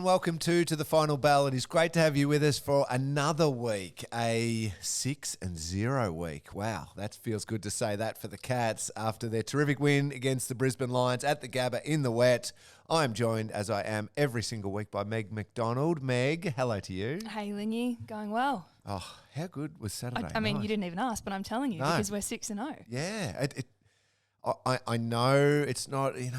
everyone. Welcome to the final bell. It is great to have you with us for another week, a 6-0 week. Wow, that feels good to say that for the Cats after their terrific win against the Brisbane Lions at the Gabba in the wet. I'm joined, as I am every single week, by Meg McDonald. Meg, hello to you. Hey, Lingy, going well. Oh, how good was Saturday I mean, night? you didn't even ask, but I'm telling you because we're 6-0. Yeah, I know it's not, you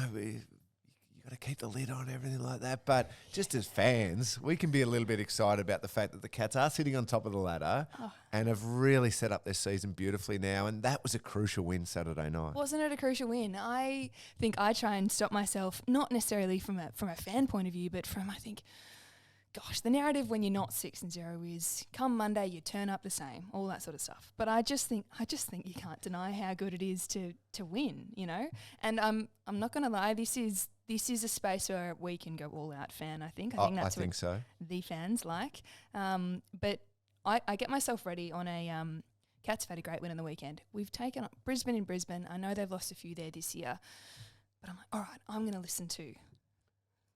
got to keep the lid on everything like that. But just as fans, we can be a little bit excited about the fact that the Cats are sitting on top of the ladder and have really set up their season beautifully now. And that was a crucial win Saturday night. Wasn't it a crucial win? I think I try and stop myself, not necessarily from a fan point of view, but from, I think, gosh, the narrative when you're not 6-0 is come Monday you turn up the same, all that sort of stuff. But I just think you can't deny how good it is to win, you know. And I'm not going to lie, this is a space where we can go all out fan. I think that's what so. The fans like. But I get myself ready on a. Cats have had a great win on the weekend. We've taken up Brisbane in Brisbane. I know they've lost a few there this year, but I'm like, all right, I'm going to listen to.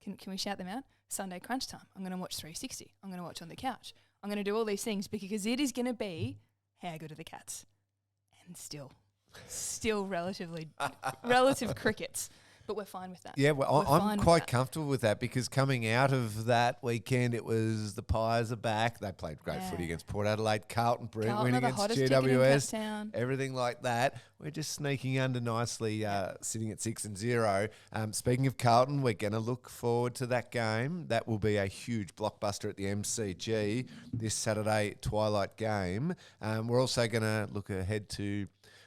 Can we shout them out? Sunday crunch time. I'm going to watch 360. I'm going to watch on the couch. I'm going to do all these things because it is going to be how good are the Cats, and still relative crickets. But we're fine with that. Yeah, well, I'm quite comfortable with that because coming out of that weekend, it was the Pies are back. They played great footy against Port Adelaide, Carlton winning against GWS, everything like that. We're just sneaking under nicely, sitting at 6-0. Speaking of Carlton, we're going to look forward to that game. That will be a huge blockbuster at the MCG this Saturday twilight game. We're also going to look ahead to...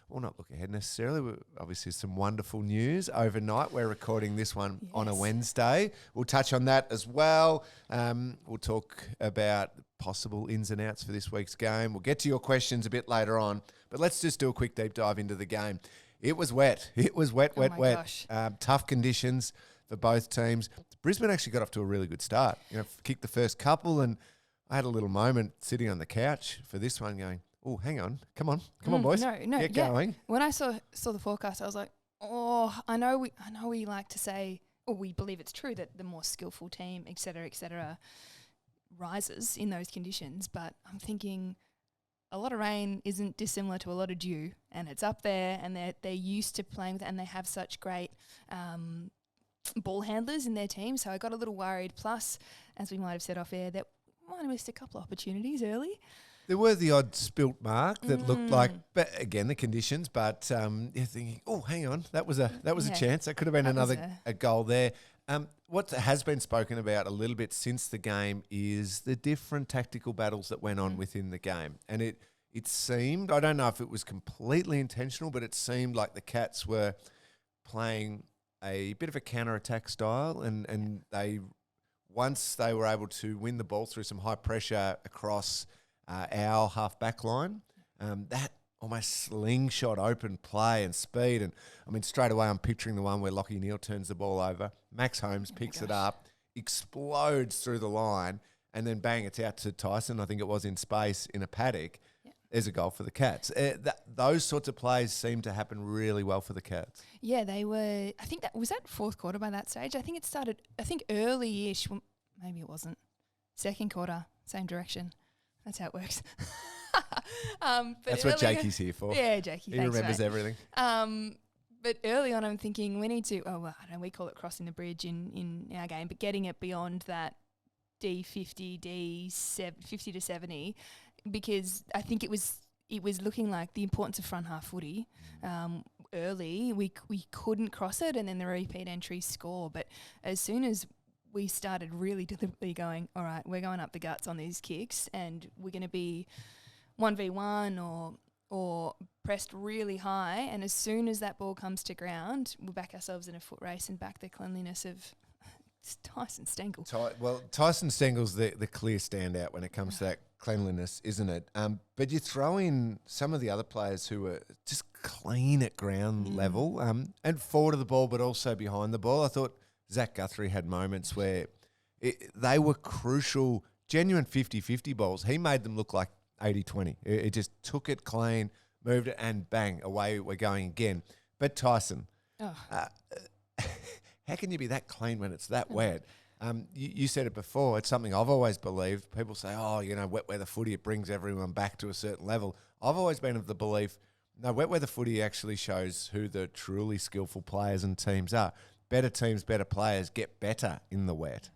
Well, not look ahead necessarily. Obviously, some wonderful news overnight. We're recording this one on a Wednesday. We'll touch on that as well. We'll talk about possible ins and outs for this week's game. We'll get to your questions a bit later on. But let's just do a quick deep dive into the game. It was wet. It was wet. Gosh. Tough conditions for both teams. Brisbane actually got off to a really good start. Kicked the first couple, and I had a little moment sitting on the couch for this one going, oh, hang on. Come on, boys. Get going. When I saw the forecast, I was like, oh, I know we like to say, or we believe it's true that the more skillful team, et cetera, rises in those conditions. But I'm thinking a lot of rain isn't dissimilar to a lot of dew, and it's up there, and they're used to playing with it, and they have such great ball handlers in their team. So I got a little worried. Plus, as we might have said off air, that we might have missed a couple of opportunities early. There were the odd spilt mark that looked like, but again, the conditions. But you're thinking, oh, hang on, that was a chance. That could have been a goal there. What has been spoken about a little bit since the game is the different tactical battles that went on within the game, and it seemed, I don't know if it was completely intentional, but it seemed like the Cats were playing a bit of a counter-attack style, and once they were able to win the ball through some high pressure across our half-back line, that almost slingshot open play and speed. And, I mean, straight away I'm picturing the one where Lachie Neale turns the ball over. Max Holmes picks it up, explodes through the line, and then bang, it's out to Tyson, I think it was in space, in a paddock. Yeah. There's a goal for the Cats. Those sorts of plays seem to happen really well for the Cats. Yeah, they were, I think that was that fourth quarter by that stage. I think it started, early-ish, maybe it wasn't. Second quarter, same direction. That's how it works. That's what Jakey's here for. Yeah, Jakey. He remembers everything. But early on, I'm thinking we need to. I don't know. We call it crossing the bridge in our game, but getting it beyond that D50 to 70, because I think it was looking like the importance of front half footy. Early, we couldn't cross it, and then the repeat entries score. But as soon as we started really deliberately going, all right, we're going up the guts on these kicks, and we're going to be 1v1 or pressed really high. And as soon as that ball comes to ground, we'll back ourselves in a foot race and back the cleanliness of Tyson Stengel. Tyson Stengel's the clear standout when it comes to that cleanliness, isn't it? But you throw in some of the other players who are just clean at ground level, and forward of the ball, but also behind the ball. I thought Zach Guthrie had moments where they were crucial, genuine 50-50 balls. He made them look like 80-20. It just took it clean, moved it, and bang, away we're going again. But Tyson, how can you be that clean when it's that wet? You said it before. It's something I've always believed. People say, wet weather footy, it brings everyone back to a certain level. I've always been of the belief, no, wet weather footy actually shows who the truly skillful players and teams are. Better teams, better players get better in the wet.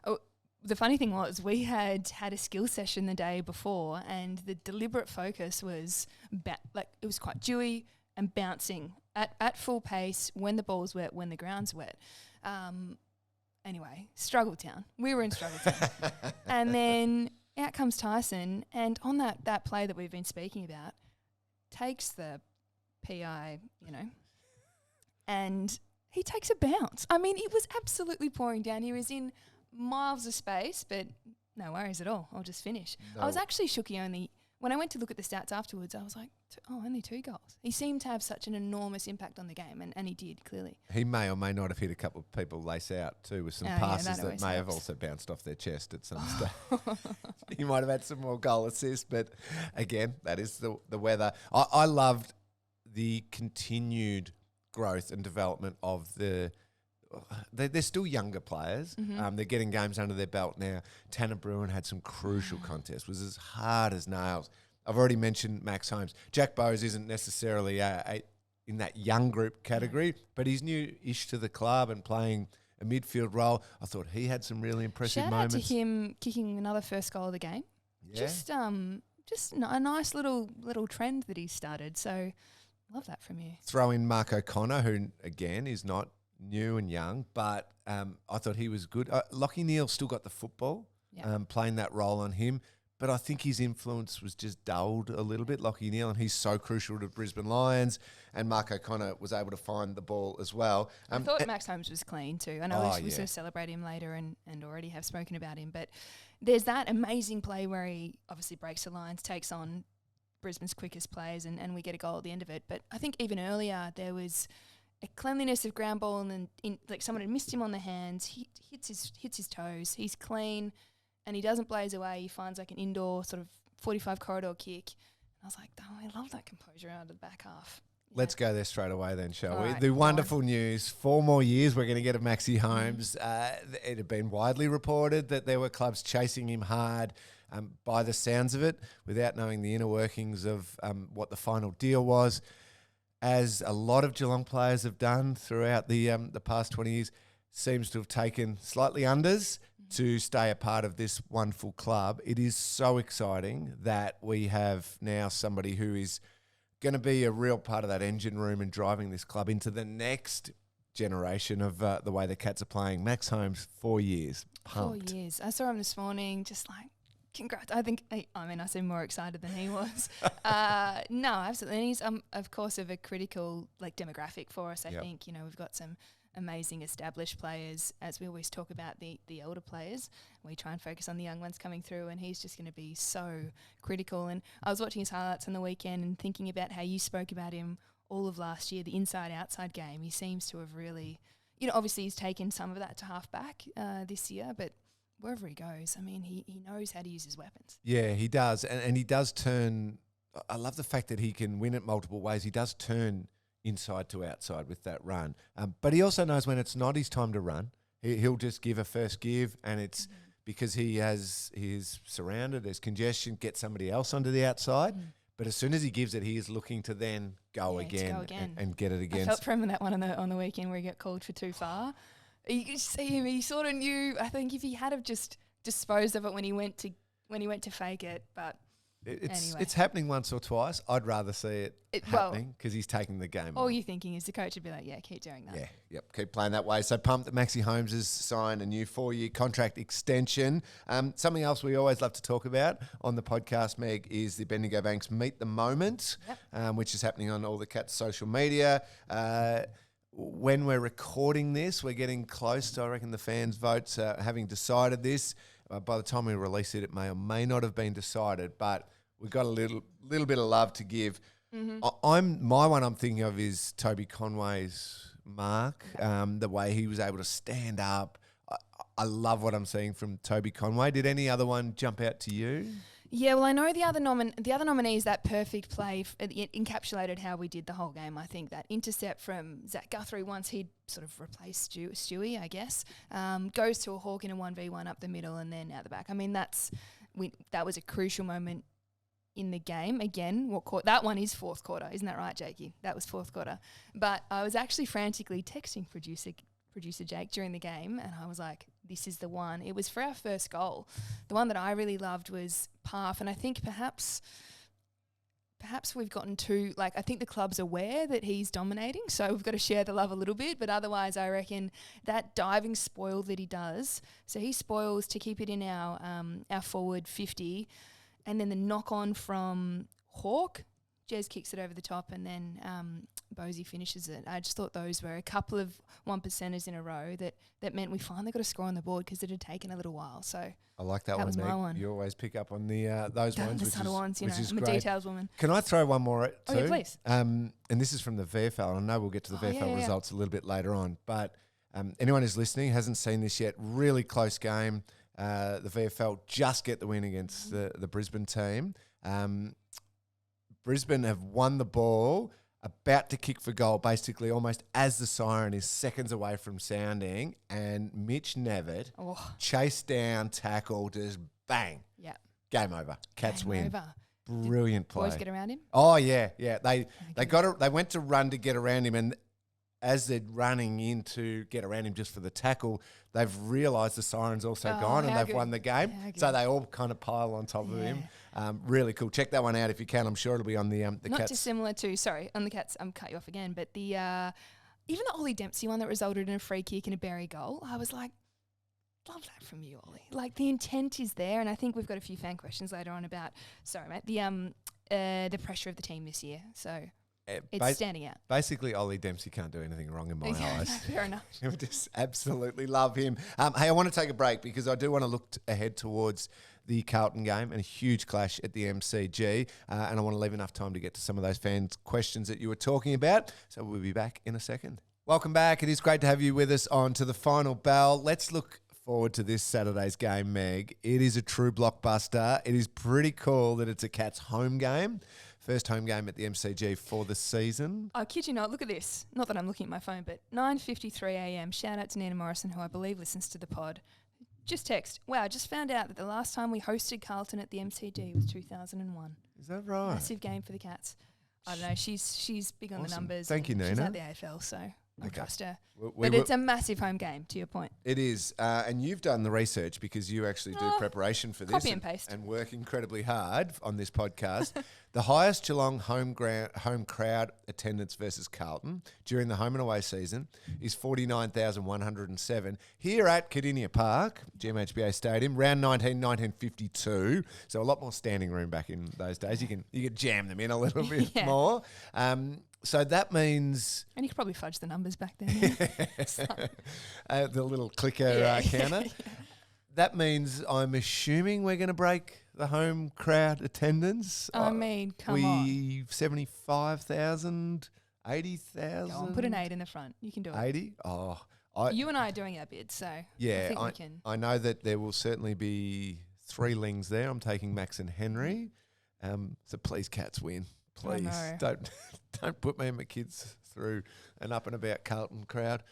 Oh, the funny thing was we had a skill session the day before, and the deliberate focus was it was quite dewy and bouncing at full pace when the ball's wet, when the ground's wet. Anyway, struggle town. We were in struggle town. And then out comes Tyson, and on that play that we've been speaking about, takes the PI, and he takes a bounce. I mean, it was absolutely pouring down. He was in miles of space, but no worries at all. I'll just finish. No. I was actually shook when I went to look at the stats afterwards, I was like, only 2 goals. He seemed to have such an enormous impact on the game, and he did, clearly. He may or may not have hit a couple of people lace out too with some passes that may have also bounced off their chest at some stage. He might have had some more goal assists, but again, that is the weather. I loved the continued growth and development of they're still younger players. Mm-hmm. They're getting games under their belt now. Tanner Bruin had some crucial contests, was as hard as nails. I've already mentioned Max Holmes. Jack Bowes isn't necessarily in that young group category, but he's new-ish to the club and playing a midfield role. I thought he had some really impressive moments. Shout out to him kicking another first goal of the game. Yeah. Just a nice little trend that he started. So love that from you. Throw in Mark O'Connor, who, again, is not new and young, but I thought he was good. Lachie Neale still got the football, playing that role on him, but I think his influence was just dulled a little bit, Lachie Neale, and he's so crucial to Brisbane Lions, and Mark O'Connor was able to find the ball as well. I thought Max Holmes was clean too. I know we're going to celebrate him later and already have spoken about him, but there's that amazing play where he obviously breaks the lines, takes on Brisbane's quickest players, and we get a goal at the end of it. But I think even earlier there was a cleanliness of ground ball, and like someone had missed him on the hands. He hits his toes. He's clean, and he doesn't blaze away. He finds like an indoor sort of 45 corridor kick. And I was like, I love that composure out of the back half. Yeah. Let's go there straight away then, shall we? Right, the wonderful news, 4 more years we're going to get of Maxi Holmes. It had been widely reported that there were clubs chasing him hard. By the sounds of it, without knowing the inner workings of what the final deal was, as a lot of Geelong players have done throughout the past 20 years, seems to have taken slightly unders to stay a part of this wonderful club. It is so exciting that we have now somebody who is going to be a real part of that engine room and driving this club into the next generation of the way the Cats are playing. Max Holmes, 4 years. Pumped. 4 years. I saw him this morning, just like, congrats. I seem more excited than he was. No, absolutely. And he's, of course, of a critical demographic for us, I think. We've got some amazing established players, as we always talk about the older players. We try and focus on the young ones coming through, and he's just going to be so critical. And I was watching his highlights on the weekend and thinking about how you spoke about him all of last year, the inside-outside game. He seems to have really, obviously he's taken some of that to half-back this year, but wherever he goes, I mean, he knows how to use his weapons. Yeah, he does. And he does turn – I love the fact that he can win it multiple ways. He does turn inside to outside with that run. But he also knows when it's not his time to run. He'll just give a first give, and it's because he is surrounded, there's congestion, get somebody else onto the outside. But as soon as he gives it, he is looking to then go again. And get it again. I felt for him in that one on the weekend where he got called for too far. You could see him. He sort of knew. I think if he had have just disposed of it when he went to fake it, but anyway, it's happening once or twice. I'd rather see it happening because he's taking the game. All you're thinking is the coach would be like, "Yeah, keep doing that." Yeah, yep, keep playing that way. So pumped that Maxi Holmes has signed a new 4-year contract extension. Something else we always love to talk about on the podcast, Meg, is the Bendigo Banks Meet the Moment, which is happening on all the Cats social media. When we're recording this, we're getting close to, I reckon, the fans' votes having decided this. By the time we release it, it may or may not have been decided, but we've got a little bit of love to give. My one I'm thinking of is Toby Conway's mark, the way he was able to stand up. I love what I'm seeing from Toby Conway. Did any other one jump out to you? Yeah, well, I know the other nominees, that perfect play it encapsulated how we did the whole game. I think that intercept from Zach Guthrie, once he'd sort of replaced Stewie, I guess, goes to a Hawk in a 1v1 up the middle and then out the back. I mean, that was a crucial moment in the game. Again, that one is fourth quarter, isn't that right, Jakey? That was fourth quarter. But I was actually frantically texting producer Jake during the game, and I was like, this is the one. It was for our first goal. The one that I really loved was Parf, and I think perhaps we've gotten too, I think the club's aware that he's dominating, so we've got to share the love a little bit, but otherwise I reckon that diving spoil that he does, so he spoils to keep it in our forward 50, and then the knock-on from Hawk, Jez kicks it over the top, and then Bosey finishes it. I just thought those were a couple of 1%ers in a row that meant we finally got a score on the board because it had taken a little while. So I like that one, was Meg. My one. You always pick up on those ones, the subtle ones, I'm a great. details woman. Can I throw one more at too? Oh, yeah, please. And this is from the VFL. I know we'll get to the VFL results a little bit later on, but anyone who's listening hasn't seen this yet. Really close game. The VFL just get the win against the Brisbane team. Brisbane have won the ball, about to kick for goal, basically almost as the siren is seconds away from sounding, and Mitch Nevitt chased down, tackle, just bang. Yeah. Game over. Cats Game win. over. Brilliant play. Boys get around him? Oh, yeah. They went to run to get around him, and as they're running in to get around him just for the tackle, they've realised the siren's also gone and they've won the game. So they all kind of pile on top of him. Really cool. Check that one out if you can. I'm sure it'll be on the Cats. Not dissimilar to, on the Cats, I'm cut you off again, but the even the Ollie Dempsey one that resulted in a free kick and a Berry goal, I was like, love that from you, Ollie. The intent is there, and I think we've got a few fan questions later on about, the pressure of the team this year. So it's standing out. Basically, Ollie Dempsey can't do anything wrong in my eyes. Fair enough. I just absolutely love him. Hey, I want to take a break because I do want to look ahead towards the Carlton game and a huge clash at the MCG. And I want to leave enough time to get to some of those fans' questions that you were talking about. So we'll be back in a second. Welcome back. It is great to have you with us on To the Final Bell. Let's look forward to this Saturday's game, Meg. It is a true blockbuster. It is pretty cool that it's a Cats home game. First home game at the MCG for the season. I kid you not, look at this. Not that I'm looking at my phone, but 9:53am. Shout out to Nina Morrison, who I believe listens to the pod. Just text. Wow, just found out that the last time we hosted Carlton at the MCG was 2001. Is that right? Massive game for the Cats. I don't know. She's big on the numbers. Thank you, Nina. She's at the AFL, so I trust her. But it's a massive home game, to your point. It is. And you've done the research because you actually do preparation for this. Copy and paste. And work incredibly hard on this podcast. The highest Geelong home crowd attendance versus Carlton during the home and away season is 49,107 here at Cardinia Park, GMHBA Stadium, round 1952. So a lot more standing room back in those days. You can jam them in a little bit more. So that means... And you could probably fudge the numbers back then. The little clicker counter. That means I'm assuming we're going to break the home crowd attendance. I mean, come on. 75,000, 80,000. Go on, put an 8 in the front. You can do it. 80? Oh. You and I are doing our bid, so I think we can. I know that there will certainly be 3 Lings there. I'm taking Max and Henry. So please, Cats win. Please. Don't put me and my kids through an up and about Carlton crowd.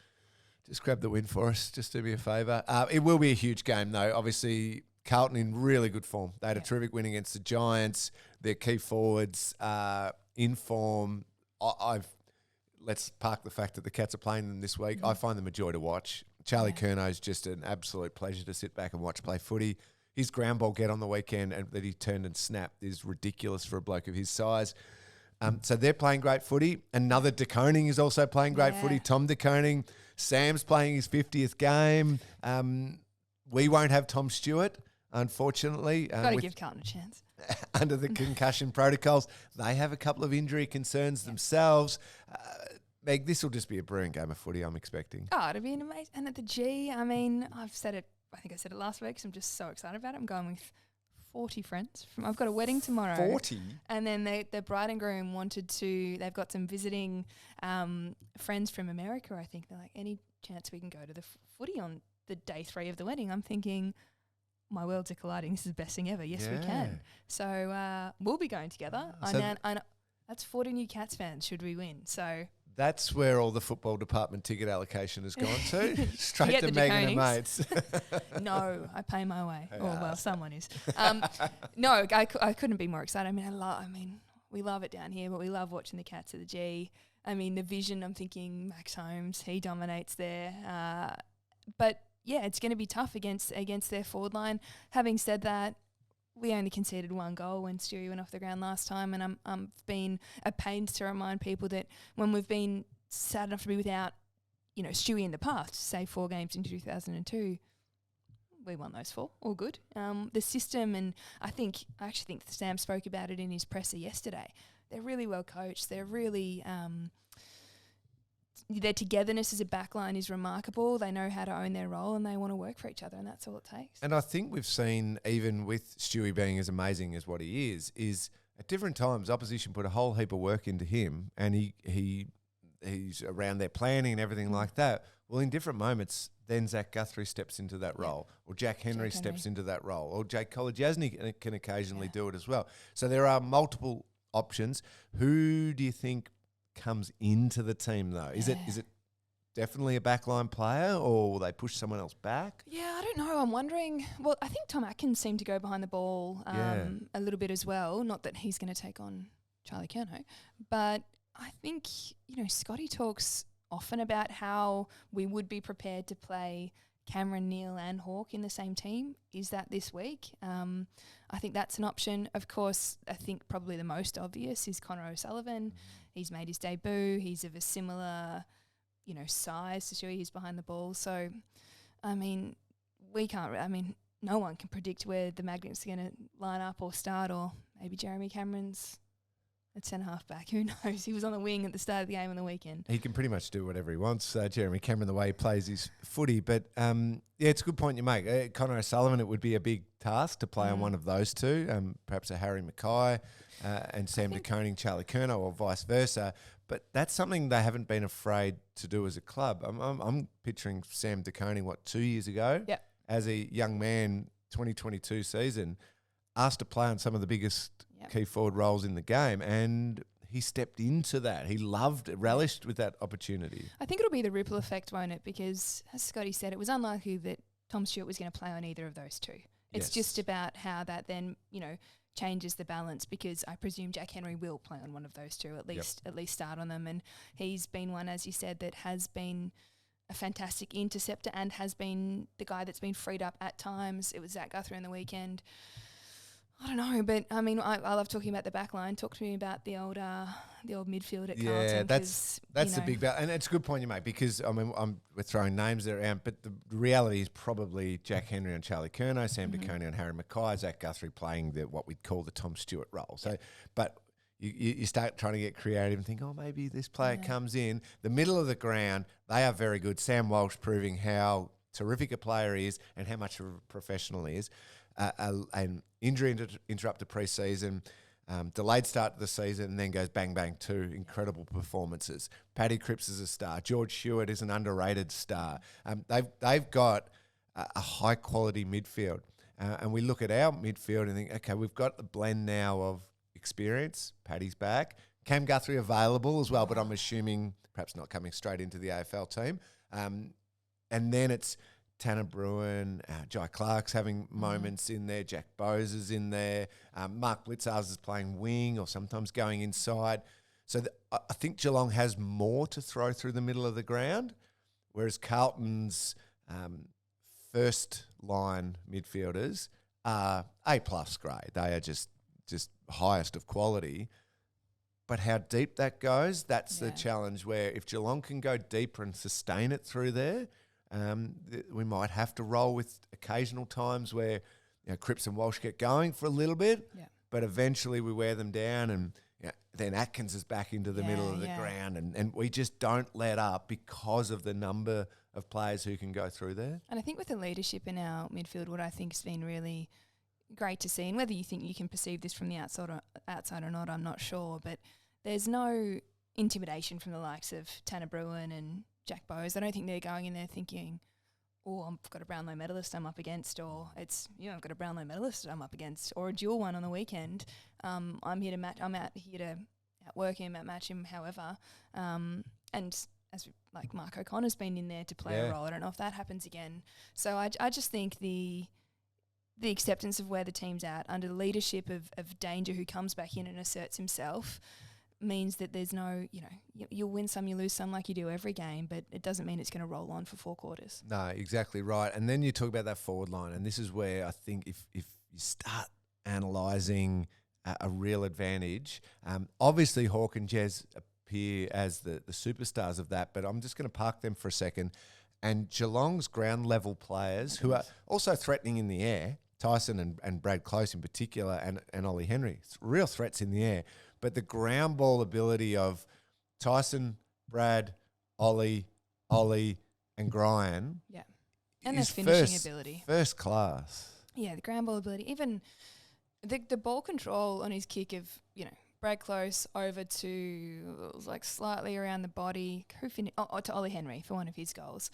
Just grab the win for us. Just do me a favour. It will be a huge game, though. Obviously, Carlton in really good form. They had a terrific win against the Giants. Their key forwards in form. Let's park the fact that the Cats are playing them this week. I find them a joy to watch. Charlie Curnow's just an absolute pleasure to sit back and watch play footy. His ground ball get on the weekend and that he turned and snapped is ridiculous for a bloke of his size. So they're playing great footy. Another De Koning is also playing great footy. Tom De Koning. Sam's playing his 50th game. We won't have Tom Stewart, unfortunately. Got to give Carlton a chance. Under the concussion protocols. They have a couple of injury concerns themselves. Meg, this will just be a brilliant game of footy, I'm expecting. Oh, it'll be an amazing. And at the G, I mean, I've said it, I think I said it last week, so I'm just so excited about it. I'm going with 40 friends. I've got a wedding tomorrow. 40? And then the bride and groom they've got some visiting friends from America, I think. They're like, any chance we can go to the footy on the day 3 of the wedding? I'm thinking, my worlds are colliding. This is the best thing ever. Yes, we can. So we'll be going together. I know that's 40 new Cats fans should we win. So that's where all the football department ticket allocation has gone to. Straight to Megan and mates. No, I pay my way. Someone is. No, I couldn't be more excited. I mean, we love it down here, but we love watching the Cats at the G. I mean, the vision, I'm thinking Max Holmes, he dominates there. But yeah, it's going to be tough against their forward line. Having said that, we only conceded 1 goal when Stewie went off the ground last time, and I'm been at pains to remind people that when we've been sad enough to be without, Stewie in the past, say 4 games in 2002, we won those 4, all good. The system, and I actually think Sam spoke about it in his presser yesterday. They're really well coached. They're really their togetherness as a backline is remarkable. They know how to own their role and they want to work for each other, and that's all it takes. And I think we've seen, even with Stewie being as amazing as what he is at different times opposition put a whole heap of work into him, and he's around their planning and everything like that. Well, in different moments, then Zach Guthrie steps into that role, or Jack Henry steps into that role, or Jake Kolodjasny can occasionally do it as well. So there are multiple options. Who do you think comes into the team though? Is it definitely a backline player, or will they push someone else back? Yeah, I don't know. I'm wondering. Well, I think Tom Atkins seemed to go behind the ball a little bit as well. Not that he's going to take on Charlie Curnow, but I think, Scotty talks often about how we would be prepared to play Cameron, Neil and Hawke in the same team. Is that this week? I think that's an option. Of course, I think probably the most obvious is Connor O'Sullivan. He's made his debut. He's of a similar, size to Stewie. He's behind the ball. So, I mean, no one can predict where the Magnets are going to line up or start, or maybe Jeremy Cameron's at centre-half back. Who knows? He was on the wing at the start of the game on the weekend. He can pretty much do whatever he wants, Jeremy Cameron, the way he plays his footy. But, it's a good point you make. Connor O'Sullivan, it would be a big task to play on one of those two, perhaps a Harry Mackay and Sam De Koning, Charlie Curnow, or vice versa. But that's something they haven't been afraid to do as a club. I'm picturing Sam De Koning, 2 years ago, as a young man, 2022 season, asked to play on some of the biggest key forward roles in the game, and he stepped into that. He relished with that opportunity. I think it'll be the ripple effect, won't it? Because, as Scotty said, it was unlikely that Tom Stewart was going to play on either of those two. It's just about how that then, changes the balance, because I presume Jack Henry will play on one of those two, at least start on them. And he's been one, as you said, that has been a fantastic interceptor and has been the guy that's been freed up at times. It was Zach Guthrie on the weekend. I don't know, but I mean, I love talking about the back line. Talk to me about the old midfield at Carlton. Yeah, that's the big and it's a good point you make, because we're throwing names around, but the reality is probably Jack Henry and Charlie Curnow, Sam De Koning and Harry Mackay, Zach Guthrie playing what we'd call the Tom Stewart role. So, but you start trying to get creative and think, maybe this player comes in the middle of the ground. They are very good. Sam Walsh proving how terrific a player he is and how much of a professional he is. An injury interrupted pre-season, delayed start to the season, and then goes bang, bang, 2 incredible performances. Paddy Cripps is a star. George Hewitt is an underrated star. They've got a high-quality midfield. And we look at our midfield and think, okay, we've got the blend now of experience. Paddy's back. Cam Guthrie available as well, but I'm assuming perhaps not coming straight into the AFL team. And then it's Tanner Bruin, Jai Clark's having moments in there, Jack Bowes is in there, Mark Blitzars is playing wing or sometimes going inside. So I think Geelong has more to throw through the middle of the ground, whereas Carlton's first line midfielders are A+ grade. They are just highest of quality. But how deep that goes, that's the challenge, where if Geelong can go deeper and sustain it through there, we might have to roll with occasional times where Cripps and Walsh get going for a little bit, but eventually we wear them down, and then Atkins is back into the middle of the ground, and we just don't let up because of the number of players who can go through there. And I think with the leadership in our midfield, what I think has been really great to see, and whether you think you can perceive this from the outside or not, I'm not sure, but there's no intimidation from the likes of Tanner Bruin and Jack Bowes. I don't think they're going in there thinking, I've got a Brownlow medalist I'm up against, or it's, I've got a Brownlow medalist I'm up against, or a dual one on the weekend. I'm here to match. I'm out here to outwork him, outmatch him, however. And as like Mark O'Connor's been in there to play a role. I don't know if that happens again. So I just think the acceptance of where the team's at under the leadership of Danger, who comes back in and asserts himself, means that there's no, you'll win some, you lose some, like you do every game, but it doesn't mean it's going to roll on for 4 quarters. No, exactly right. And then you talk about that forward line, and this is where I think if you start analysing a real advantage, obviously Hawk and Jez appear as the superstars of that, but I'm just going to park them for a second. And Geelong's ground level players, who are also threatening in the air, Tyson and Brad Close in particular, and Ollie Henry, real threats in the air. But the ground ball ability of Tyson, Brad, Ollie, and Brian, and their finishing ability, first class. Yeah, the ground ball ability, even the ball control on his kick of Brad Close over to like slightly around the body, to Ollie Henry for one of his goals,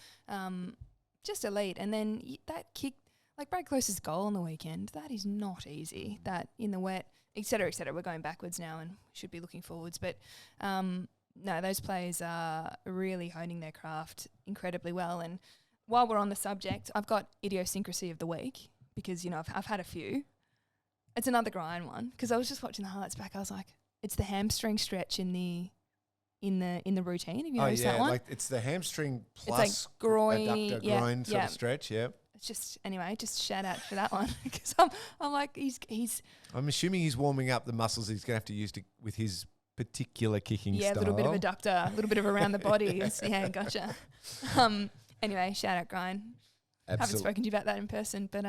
just elite. And then that kick, like Brad Close's goal on the weekend, that is not easy. That in the wet. Et cetera, et cetera. We're going backwards now and should be looking forwards. But no, those players are really honing their craft incredibly well. And while we're on the subject, I've got Idiosyncrasy of the week because, I've had a few. It's another grind one because I was just watching the highlights back. I was like, it's the hamstring stretch in the routine. Have you noticed that one? Like it's the hamstring plus it's like groin, adductor groin sort of stretch, Just shout out for that one because I'm like he's. I'm assuming he's warming up the muscles he's going to have to use with his particular kicking style. Yeah, a little bit of adductor, a little bit of around the body. Yeah, gotcha. Anyway, shout out Grind. Absolutely. Haven't spoken to you about that in person, but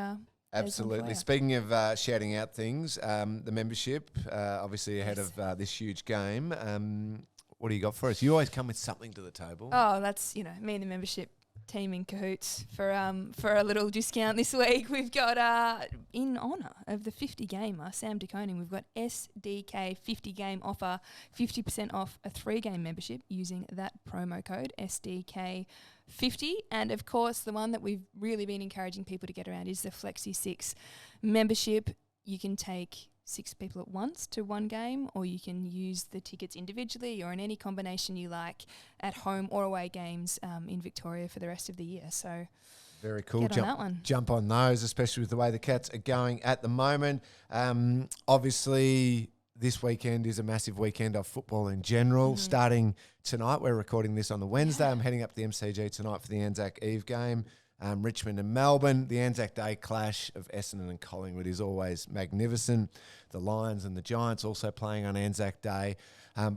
absolutely. Speaking of shouting out things, the membership obviously ahead of this huge game. What do you got for us? You always come with something to the table. Oh, that's me and the membership team in cahoots for a little discount this week. We've got in honour of the 50 gamer Sam DeConing, we've got SDK 50 game offer, 50% off a 3-game membership using that promo code SDK 50. And of course the one that we've really been encouraging people to get around is the Flexi 6 membership. You can take 6 people at once to one game, or you can use the tickets individually or in any combination you like at home or away games in Victoria for the rest of the year. So very cool. Get on that one. Jump on those, especially with the way the Cats are going at the moment. Obviously, this weekend is a massive weekend of football in general. Starting tonight, we're recording this on the Wednesday. I'm heading up to the MCG tonight for the Anzac Eve game. Richmond and Melbourne. The Anzac Day clash of Essendon and Collingwood is always magnificent. The Lions and the Giants also playing on Anzac Day.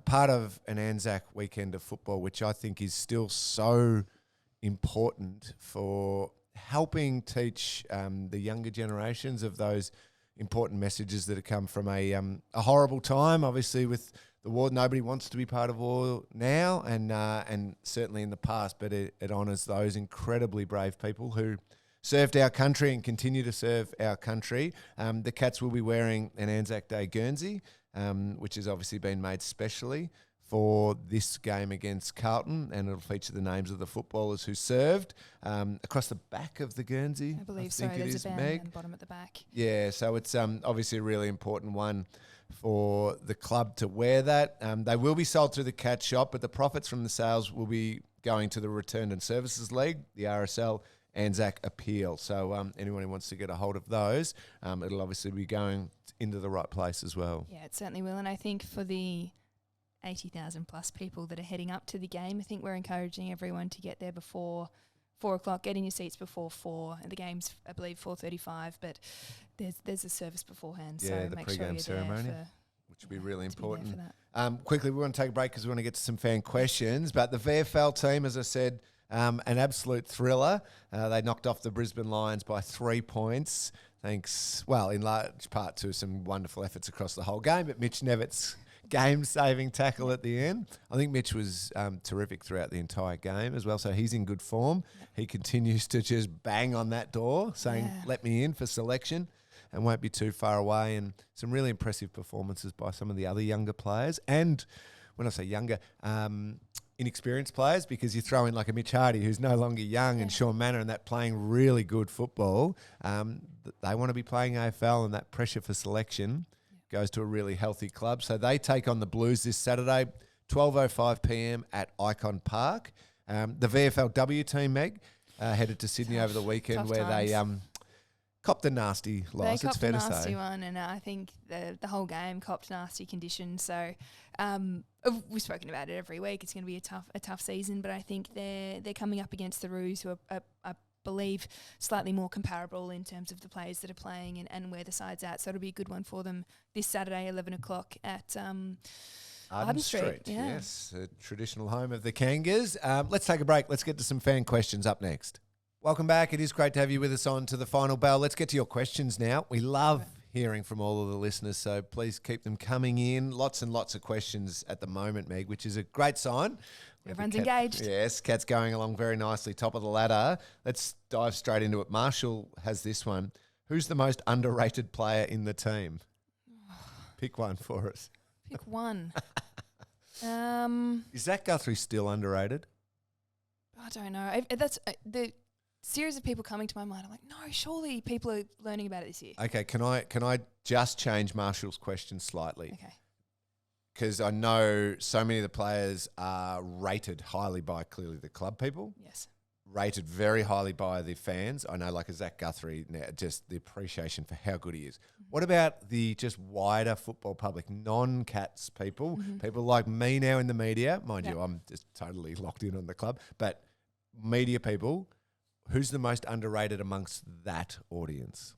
Part of an Anzac weekend of football, which I think is still so important for helping teach the younger generations of those important messages that have come from a horrible time, obviously with the war. Nobody wants to be part of war now, and certainly in the past, but it honours those incredibly brave people who served our country and continue to serve our country. The Cats will be wearing an Anzac Day Guernsey, which has obviously been made specially for this game against Carlton, and it'll feature the names of the footballers who served across the back of the Guernsey. I believe so. There's a band Meg. on the bottom at the back. Yeah, so it's obviously a really important one for the club to wear that. They will be sold through the Cat shop, but the profits from the sales will be going to the Return and Services League, the RSL Anzac Appeal. So anyone who wants to get a hold of those, it'll obviously be going into the right place as well. Yeah, it certainly will. And I think for the 80,000 plus people that are heading up to the game, I think we're encouraging everyone to get there before 4 o'clock, get in your seats before 4. And the game's, I believe, 4:35, but there's a service beforehand. Yeah, so the make pre-game sure you're ceremony, there which will be really important. that. Quickly, we want to take a break because we want to get to some fan questions. But the VFL team, as I said, an absolute thriller. They knocked off the Brisbane Lions by 3 points, thanks, well, in large part to some wonderful efforts across the whole game, but Mitch Nevitt's game-saving tackle at the end. I think Mitch was terrific throughout the entire game as well, so he's in good form. He continues to just bang on that door, saying, let me in for selection, and won't be too far away. And some really impressive performances by some of the other younger players. And when I say younger, inexperienced players, because you throw in like a Mitch Hardy who's no longer young and Sean Manor and that playing really good football. They want to be playing AFL, and that pressure for selection goes to a really healthy club. So they take on the Blues this Saturday, 12:05 p.m. at Icon Park. The VFLW team, Meg, headed to Sydney over the weekend where they copped a nasty loss. It's fair to say. They copped a nasty one, and I think the whole game copped nasty conditions. So we've spoken about it every week. It's going to be a tough season, but I think they're coming up against the Roos, who are I believe slightly more comparable in terms of the players that are playing and where the side's at. So it'll be a good one for them this Saturday, 11 o'clock at Arden Street. Yes, a traditional home of the Kangas. Let's take a break. Let's get to some fan questions up next. Welcome back. It is great to have you with us on to the final bell. Let's get to your questions now. We love hearing from all of the listeners, so please keep them coming in. Lots and lots of questions at the moment, Meg, which is a great sign. Everyone's engaged. Yes, Kat's going along very nicely, top of the ladder. Let's dive straight into it. Marshall has this one. Who's the most underrated player in the team? Pick one for us. Pick one. Is Zach Guthrie still underrated? I don't know. That's the series of people coming to my mind. I'm like, no, surely people are learning about it this year. Okay, can I just change Marshall's question slightly? Okay. Because I know so many of the players are rated highly by clearly the club people. Yes. Rated very highly by the fans. I know, like a Zach Guthrie, now just the appreciation for how good he is. Mm-hmm. What about the just wider football public, non-Cats people, people like me now in the media? Mind you, I'm just totally locked in on the club. But media people, who's the most underrated amongst that audience?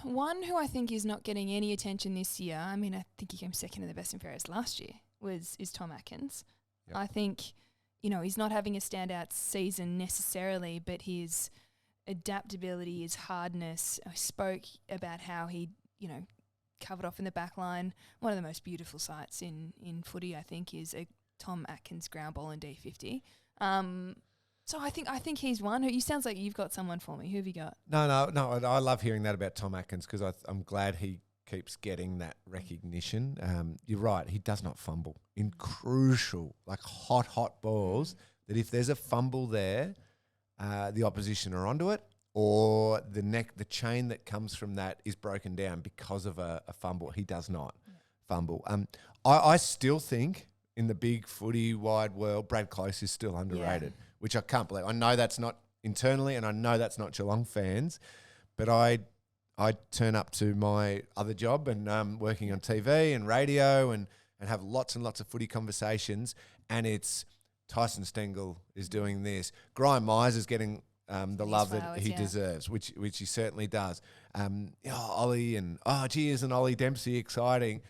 One who I think is not getting any attention this year, I mean, I think he came second in the best and fairest last year, is Tom Atkins. Yep. I think, he's not having a standout season necessarily, but his adaptability, his hardness, I spoke about how he, covered off in the back line. One of the most beautiful sights in footy, I think, is a Tom Atkins ground ball in D50. So I think he's one. You sounds like you've got someone for me. Who have you got? No. I love hearing that about Tom Atkins because I'm glad he keeps getting that recognition. You're right. He does not fumble in crucial, like hot balls. That if there's a fumble there, the opposition are onto it, or the chain that comes from that is broken down because of a fumble. He does not fumble. I still think in the big footy wide world, Brad Close is still underrated. Yeah. Which I can't believe. I know that's not internally, and I know that's not Geelong fans, but I turn up to my other job and working on TV and radio and have lots and lots of footy conversations, and it's Tyson Stengel is doing this. Graham Myers is getting the love that he deserves, which he certainly does. Ollie and, isn't Ollie Dempsey exciting?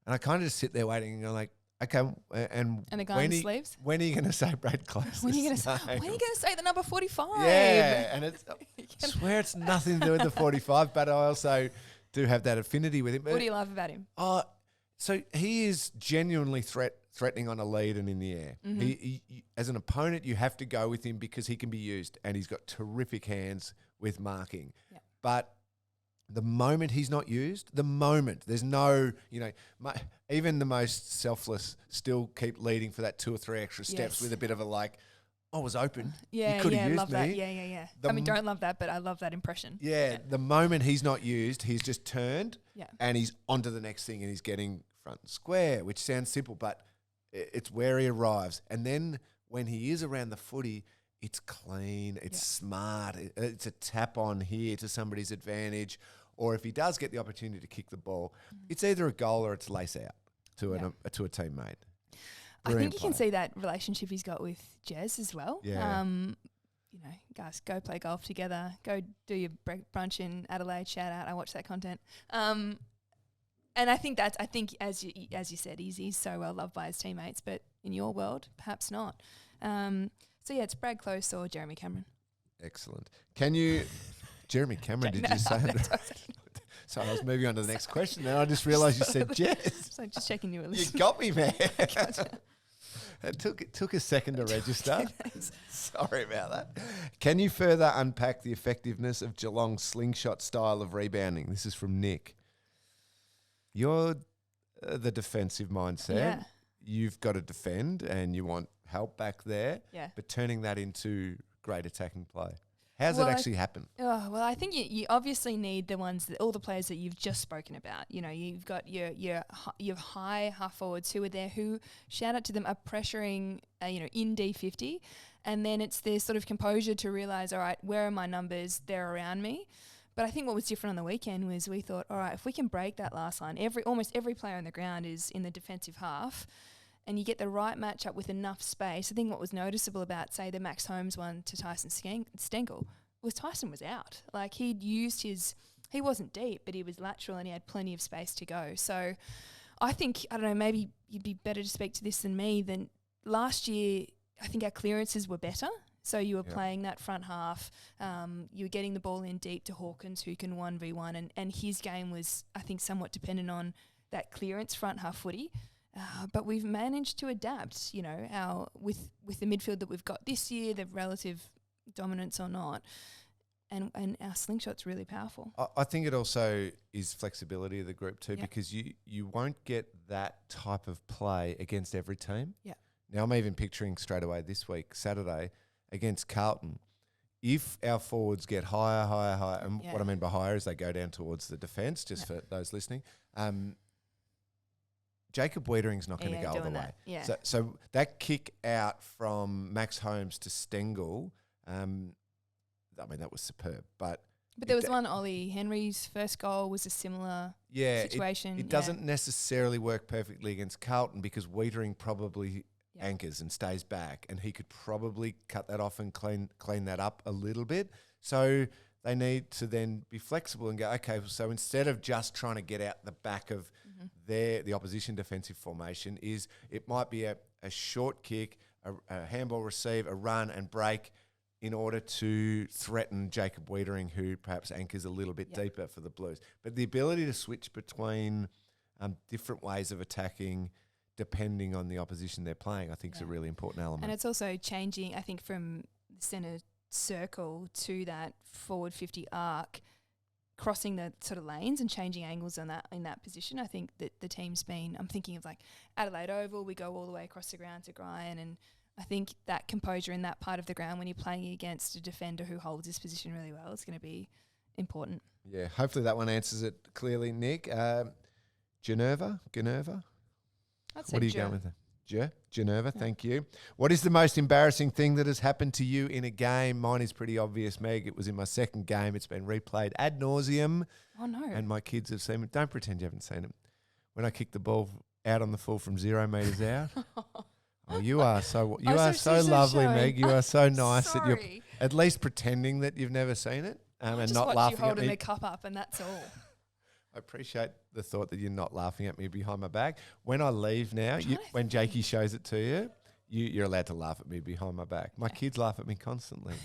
And I kind of just sit there waiting and go like, okay, and the guy in the sleeves? When are you going to say Brad Close? When are you going to say the number 45? Yeah, and I swear it's nothing to do with the 45, but I also do have that affinity with him. What do you love about him? So he is genuinely threatening on a lead and in the air. Mm-hmm. He, as an opponent, you have to go with him because he can be used, and he's got terrific hands with marking. Yeah. But the moment he's not used, there's no, even the most selfless still keep leading for that 2 or 3 extra steps with a bit of a I was open. You could have used love me. That. Yeah. Don't love that, but I love that impression. Yeah, the moment he's not used, he's just turned and he's onto the next thing and he's getting front and square, which sounds simple, but it's where he arrives. And then when he is around the footy, it's clean, it's smart, it's a tap on here to somebody's advantage. Or if he does get the opportunity to kick the ball, it's either a goal or it's lace out to a teammate. I think you can see that relationship he's got with Jez as well. Yeah. Guys, go play golf together. Go do your brunch in Adelaide. Shout out. I watch that content. And I think as you said, he's so well loved by his teammates, but in your world, perhaps not. It's Brad Close or Jeremy Cameron. Excellent. Can you... Jeremy Cameron, did you say that? Sorry, I was moving on to the next question. Then I just realised you said Jez. So just checking you were listening. You got me, man. It took a second to register. Sorry about that. Can you further unpack the effectiveness of Geelong's slingshot style of rebounding? This is from Nick. You're the defensive mindset. Yeah. you've got to defend and you want help back there, but turning that into great attacking play. How's it actually happen? Oh, well, I think you obviously need the ones all the players that you've just spoken about. You know, you've got your high half forwards who are there, who, shout out to them, are pressuring, in D50, and then it's their sort of composure to realise, all right, where are my numbers? They're around me. But I think what was different on the weekend was we thought, all right, if we can break that last line, almost every player on the ground is in the defensive half, and you get the right matchup with enough space. I think what was noticeable about, say, the Max Holmes one to Tyson Stengel was Tyson was out. Like, he'd used he wasn't deep, but he was lateral and he had plenty of space to go. So I think, I don't know, maybe you'd be better to speak to this than me. Than last year, I think our clearances were better. So you were playing that front half. You were getting the ball in deep to Hawkins, who can 1v1. And his game was, I think, somewhat dependent on that clearance front half footy. But we've managed to adapt, with the midfield that we've got this year, the relative dominance or not, and our slingshot's really powerful. I think it also is flexibility of the group too, because you won't get that type of play against every team. Yeah. Now I'm even picturing straight away this week, Saturday, against Carlton. If our forwards get higher, and what I mean by higher is they go down towards the defence, just for those listening, Jacob Wiedering's not going to go all the way. Yeah. So that kick out from Max Holmes to Stengel, that was superb. But there was one, Ollie Henry's first goal was a similar situation. It doesn't necessarily work perfectly against Carlton because Wietering probably anchors and stays back, and he could probably cut that off and clean that up a little bit. So they need to then be flexible and go, okay, so instead of just trying to get out the back of the opposition defensive formation, it might be a short kick, a handball receive, a run and break in order to threaten Jacob Wietering, who perhaps anchors a little bit deeper for the Blues. But the ability to switch between different ways of attacking depending on the opposition they're playing, I think is a really important element. And it's also changing, I think, from the centre circle to that forward 50 arc, crossing the sort of lanes and changing angles in that position. I think that the team's been, I'm thinking of like Adelaide Oval, we go all the way across the ground to Gryan, and I think that composure in that part of the ground when you're playing against a defender who holds his position really well is going to be important. Yeah, hopefully that one answers it clearly, Nick. Geneva? What are you going with? Geneva, thank you. What is the most embarrassing thing that has happened to you in a game? Mine is pretty obvious, Meg. It was in my second game. It's been replayed ad nauseum. Oh, no. And my kids have seen it. Don't pretend you haven't seen it. When I kicked the ball out on the full from 0 metres out. Oh, you are so lovely, Meg. You are so nice that you're at least pretending that you've never seen it and not laughing at me. Just watch you holding the cup up, and that's all. I appreciate the thought that you're not laughing at me behind my back. When I leave now, when Jakey shows it to you, you're allowed to laugh at me behind my back. My kids laugh at me constantly.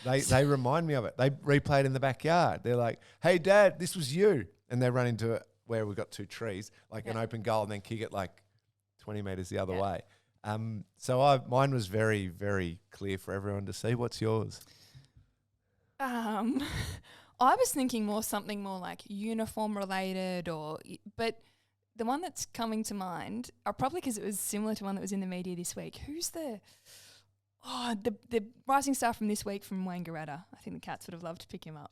They remind me of it. They replay it in the backyard. They're like, "Hey, Dad, this was you," and they run into it where we've got 2 trees, like an open goal, and then kick it like 20 metres the other way. So mine was very, very clear for everyone to see. What's yours? I was thinking something more like uniform related, but the one that's coming to mind, probably because it was similar to one that was in the media this week. Who's the rising star from this week from Wangaratta? I think the Cats would have loved to pick him up.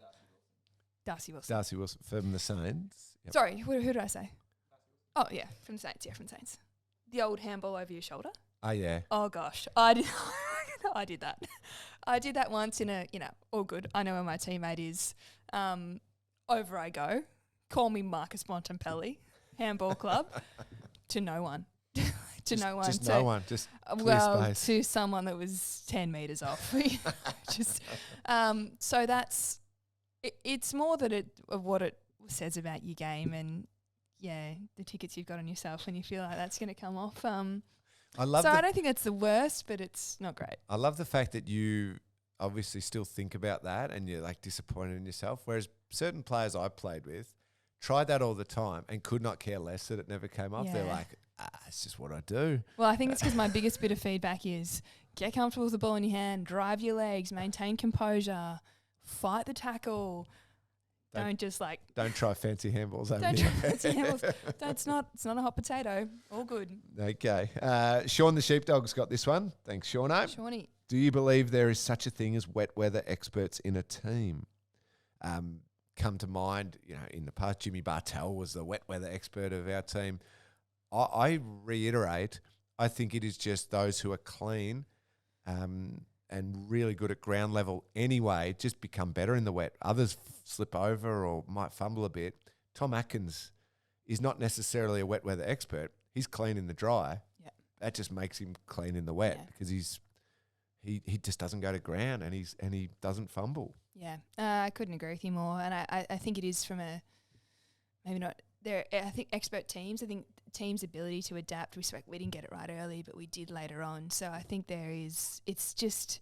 Darcy Wilson from the Saints. Yep. Sorry, who did I say? Oh yeah, from the Saints. Yeah, from the Saints. The old handball over your shoulder. Oh yeah. Oh gosh, I did. I did that. I did that once in all good. I know where my teammate is. Over I go. Call me Marcus Bontempelli, handball club. To no one. No one. Just no one. Just clear space. To someone that was 10 metres off. So that's. It's more of what it says about your game and the tickets you've got on yourself when you feel like that's going to come off. I don't think that's the worst, but it's not great. I love the fact that you obviously still think about that and you're like disappointed in yourself, whereas certain players I played with tried that all the time and could not care less that it never came off. Yeah. They're like, it's just what I do. Well, I think it's because my biggest bit of feedback is get comfortable with the ball in your hand, drive your legs, maintain composure, fight the tackle, Don't just like don't try fancy handballs over don't here. try fancy handballs. It's not a hot potato. All good. Okay. Sean the Sheepdog's got this one. Thanks, Shauno. Shawnee. Do you believe there is such a thing as wet weather experts in a team? Come to mind, in the past, Jimmy Bartell was the wet weather expert of our team. I reiterate, I think it is just those who are clean and really good at ground level anyway, just become better in the wet. Others slip over or might fumble a bit. Tom Atkins is not necessarily a wet weather expert. He's clean in the dry. Yeah. That just makes him clean in the wet because he just doesn't go to ground and he doesn't fumble. Yeah, I couldn't agree with you more. And I think it is from maybe not there. I think expert teams. I think teams' ability to adapt. We didn't get it right early, but we did later on. So I think it's just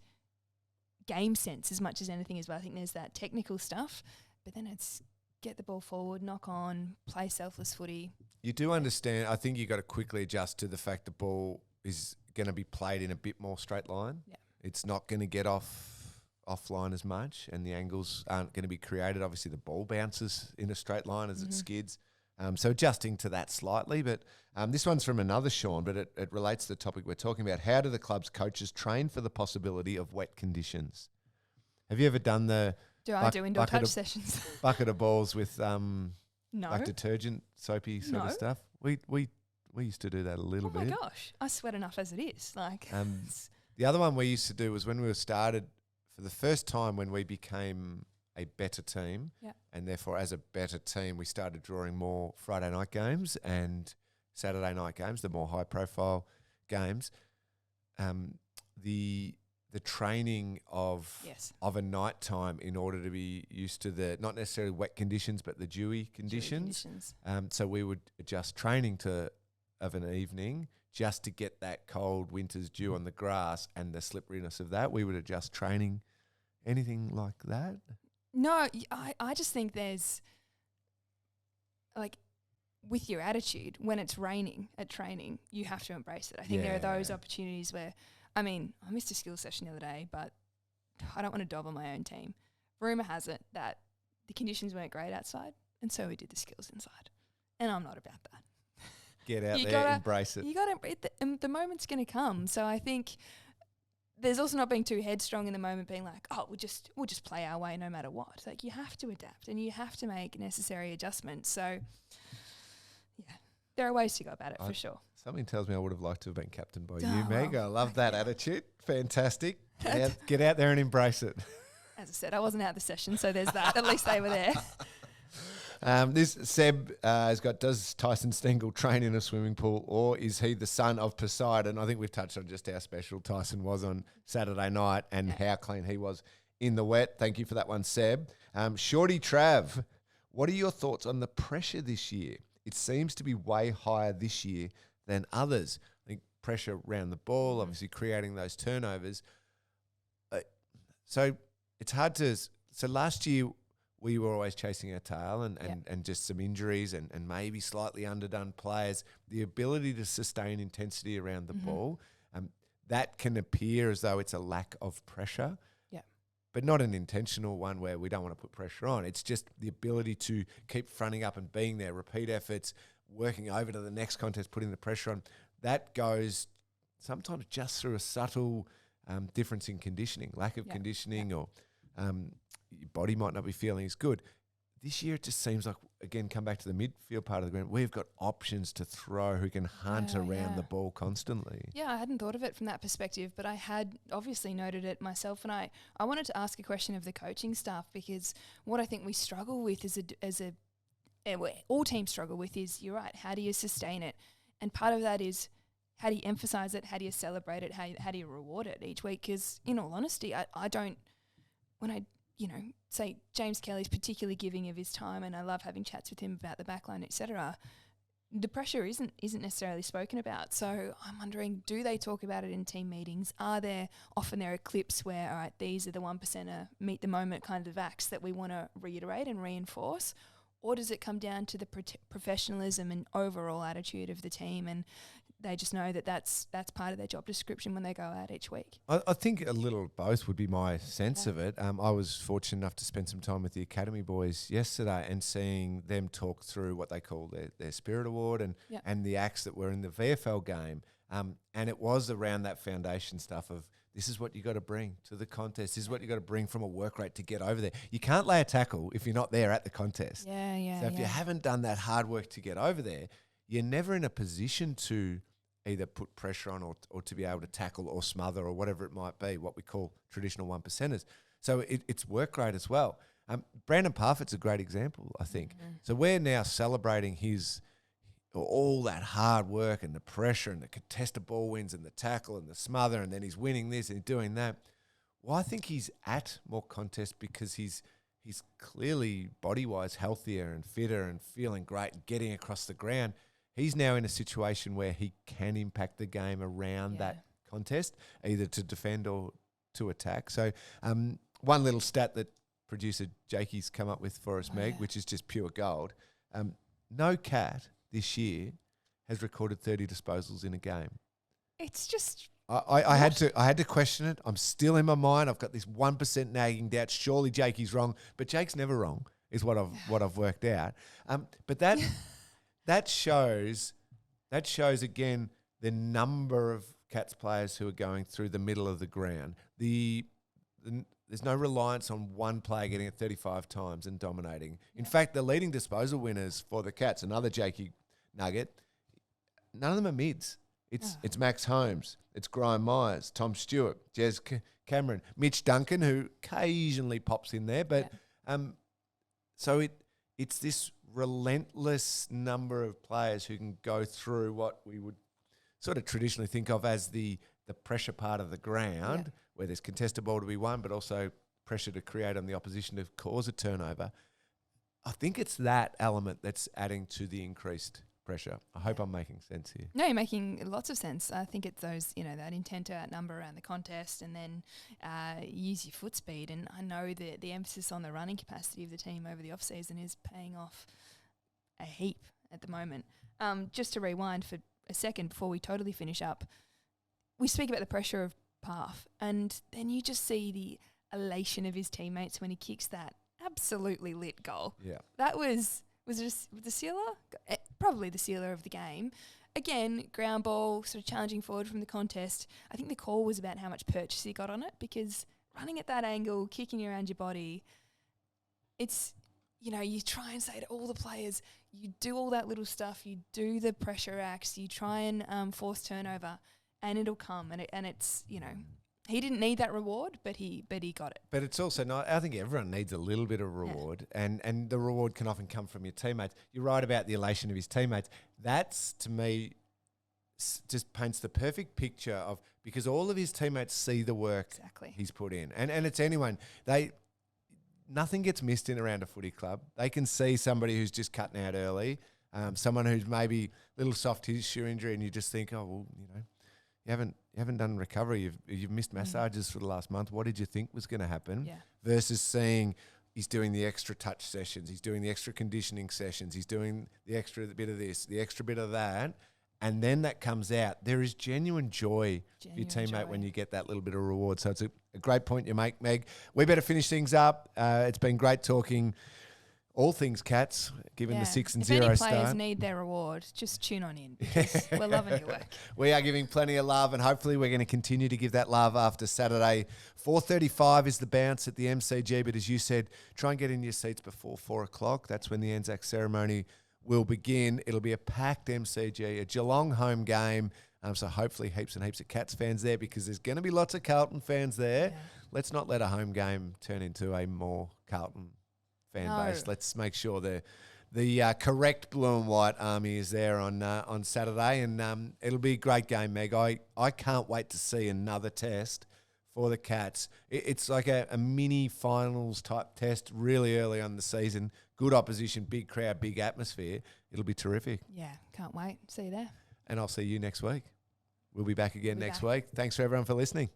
game sense as much as anything as well. I think there's that technical stuff, but then it's get the ball forward, knock on, play selfless footy. You do understand. I think you got to quickly adjust to the fact the ball is going to be played in a bit more straight line. Yeah. It's not going to get offline as much, and the angles aren't going to be created. Obviously, the ball bounces in a straight line as it skids. So adjusting to that slightly. But this one's from another Sean, but it relates to the topic we're talking about. How do the club's coaches train for the possibility of wet conditions? Have you ever done the I do indoor touch sessions? Bucket of balls with No. like detergent, soapy sort of stuff? We used to do that a little bit. Oh my gosh, I sweat enough as it is. The other one we used to do was when we were started for the first time when we became a better team, and therefore as a better team we started drawing more Friday night games and Saturday night games, the more high profile games. The training of a night time in order to be used to the not necessarily wet conditions but the dewy conditions. So we would adjust training of an evening just to get that cold winter's dew on the grass and the slipperiness of that. We would adjust training. Anything like that? No, I just think there's, like, with your attitude, when it's raining at training, you have to embrace it. I think there are those opportunities where, I missed a skills session the other day, but I don't want to dob on my own team. Rumour has it that the conditions weren't great outside, and so we did the skills inside. And I'm not about that. Get out there, embrace it. You got to, the moment's going to come. So I think there's also not being too headstrong in the moment, being like, oh, we'll just play our way no matter what. It's like, you have to adapt and you have to make necessary adjustments. So, yeah, there are ways to go about it for sure. Something tells me I would have liked to have been captained by you, Meg. I love that attitude. Fantastic. Get out there and embrace it. As I said, I wasn't at the session, so there's that. At least they were there. This Seb has got, does Tyson Stengel train in a swimming pool or is he the son of Poseidon? I think we've touched on just how special Tyson was on Saturday night and how clean he was in the wet. Thank you for that one, Seb. Shorty Trav, what are your thoughts on the pressure this year? It seems to be way higher this year than others. I think pressure around the ball, obviously creating those turnovers. So it's hard to... So last year... we were always chasing our tail and just some injuries and maybe slightly underdone players. The ability to sustain intensity around the ball, that can appear as though it's a lack of pressure, but not an intentional one where we don't want to put pressure on. It's just the ability to keep fronting up and being there, repeat efforts, working over to the next contest, putting the pressure on. That goes sometimes just through a subtle difference in conditioning, lack of conditioning or... your body might not be feeling as good. This year it just seems like, again, come back to the midfield part of the ground, we've got options to throw who can hunt around the ball constantly. Yeah, I hadn't thought of it from that perspective, but I had obviously noted it myself, and I wanted to ask a question of the coaching staff, because what I think we struggle with all teams struggle with is, you're right, how do you sustain it? And part of that is, how do you emphasise it? How do you celebrate it? How do you reward it each week? Because in all honesty, I don't, when I say James Kelly's particularly giving of his time, and I love having chats with him about the backline, etc. The pressure isn't necessarily spoken about. So I'm wondering, do they talk about it in team meetings? There are clips where, all right, these are the 1%er meet the moment kind of acts that we want to reiterate and reinforce? Or does it come down to the professionalism and overall attitude of the team? And they just know that that's part of their job description when they go out each week. I think a little of both would be my sense of it. I was fortunate enough to spend some time with the Academy boys yesterday and seeing them talk through what they call their Spirit Award and the acts that were in the VFL game. And it was around that foundation stuff of this is what you got to bring to the contest. This is what you got to bring from a work rate to get over there. You can't lay a tackle if you're not there at the contest. So if you haven't done that hard work to get over there, you're never in a position to either put pressure on or to be able to tackle or smother or whatever it might be, what we call traditional 1%ers. So it's work rate as well. Brandon Parfitt's a great example, I think. Mm-hmm. So we're now celebrating all that hard work and the pressure and the contested ball wins and the tackle and the smother, and then he's winning this and he's doing that. Well, I think he's at more contest because he's clearly body-wise healthier and fitter and feeling great and getting across the ground. He's now in a situation where he can impact the game around that contest, either to defend or to attack. So one little stat that producer Jakey's come up with for us, Meg, which is just pure gold. No cat this year has recorded 30 disposals in a game. It's just... I had to question it. I'm still in my mind. I've got this 1% nagging doubt. Surely Jakey's wrong, but Jake's never wrong, is what I've worked out. But that shows again the number of Cats players who are going through the middle of the ground. There's no reliance on one player getting it 35 times and dominating. In fact, the leading disposal winners for the Cats, another Jakey nugget, none of them are mids. It's Max Holmes, it's Graham Myers, Tom Stewart, Jez Cameron, Mitch Duncan, who occasionally pops in there. But so it's this relentless number of players who can go through what we would sort of traditionally think of as the pressure part of the ground, where there's contested ball to be won, but also pressure to create on the opposition to cause a turnover. I think it's that element that's adding to the increased pressure. I hope I'm making sense here. No, you're making lots of sense. I think it's those, that intent to outnumber around the contest and then use your foot speed. And I know that the emphasis on the running capacity of the team over the off-season is paying off a heap at the moment. Just to rewind for a second before we totally finish up, we speak about the pressure of Parf, and then you just see the elation of his teammates when he kicks that absolutely lit goal. Yeah. That was just the sealer? Probably the sealer of the game. Again, ground ball, sort of challenging forward from the contest. I think the call was about how much purchase he got on it, because running at that angle, kicking around your body, it's, you try and say to all the players, you do all that little stuff, you do the pressure acts, you try and force turnover, and it'll come. And it's, he didn't need that reward, but he got it. But it's also not, I think everyone needs a little bit of reward, and the reward can often come from your teammates. You're right about the elation of his teammates. That's, to me, just paints the perfect picture of, because all of his teammates see the work he's put in. And it's anyone. Nothing gets missed in around a footy club. They can see somebody who's just cutting out early, someone who's maybe a little soft tissue injury, and you just think, oh, well, you haven't done recovery. You've missed massages for the last month. What did you think was going to happen? Yeah. Versus seeing he's doing the extra touch sessions, he's doing the extra conditioning sessions, he's doing the extra bit of this, the extra bit of that, and then that comes out. There is genuine joy for your teammate when you get that little bit of reward. So it's a great point you make, Meg. We better finish things up. It's been great talking all things Cats, given the 6-0 start. If any players need their reward, just tune on in, because we're loving your work. We are giving plenty of love, and hopefully we're going to continue to give that love after Saturday. 4:35 is the bounce at the MCG, but as you said, try and get in your seats before 4 o'clock. That's when the Anzac ceremony will begin. It'll be a packed MCG, a Geelong home game, so hopefully heaps and heaps of Cats fans there, because there's going to be lots of Carlton fans there. Yeah. Let's not let a home game turn into a more Carlton fan base. Let's make sure the correct blue and white army is there on Saturday, and it'll be a great game, Meg. I can't wait to see another test for the Cats. It's like a mini finals type test really early on in the season. Good opposition, big crowd, big atmosphere. It'll be terrific. Yeah, can't wait. See you there. And I'll see you next week. We'll be back again next week. Thanks for everyone for listening.